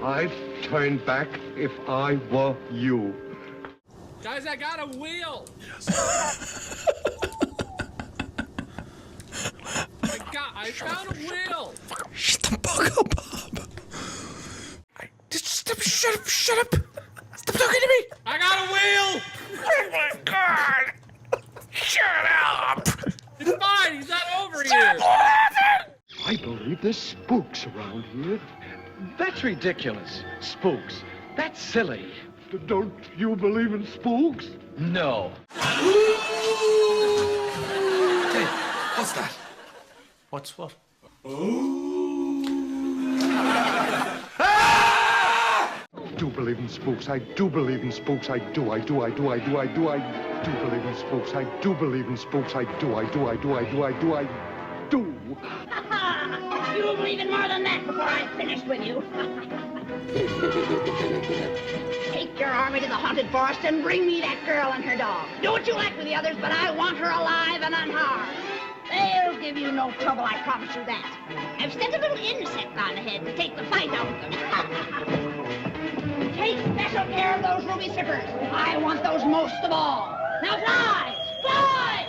I'd turn back if I were you. Guys, I got a wheel! Yes. I found a wheel! Shut the fuck up, Bob. Shut up! Stop talking to me! I got a wheel! Oh my god! Shut up! It's fine, he's not over here! I believe there's spooks around here. That's ridiculous. Spooks. That's silly. Don't you believe in spooks? No. Hey, what's that? What's what? Do believe in spooks. I do believe in spooks. I do believe in spooks. I do believe in spooks. I do. You'll believe in more than that before I'm finished with you. Take your army to the haunted forest and bring me that girl and her dog. Do what you like with the others, but I want her alive and unharmed. They'll give you no trouble, I promise you that. I've sent a little insect on ahead to take the fight out of them. Take special care of those ruby zippers. I want those most of all. Now fly! Fly!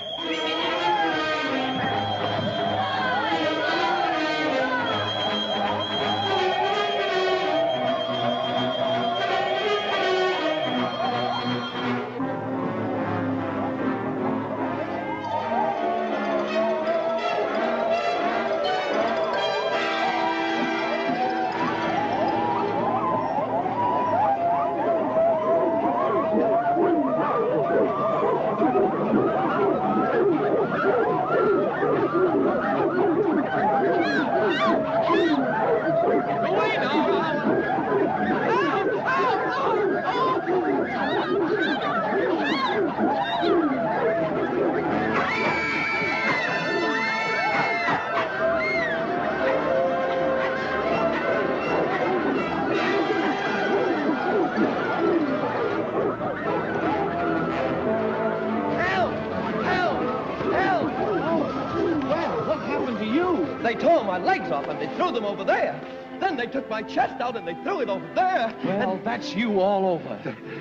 They tore my legs off and they threw them over there. Then they took my chest out and they threw it over there. Well, that's you all over.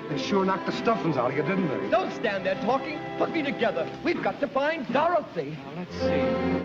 They sure knocked the stuffings out of you, didn't they? Don't stand there talking. Put me together. We've got to find Dorothy. Let's see.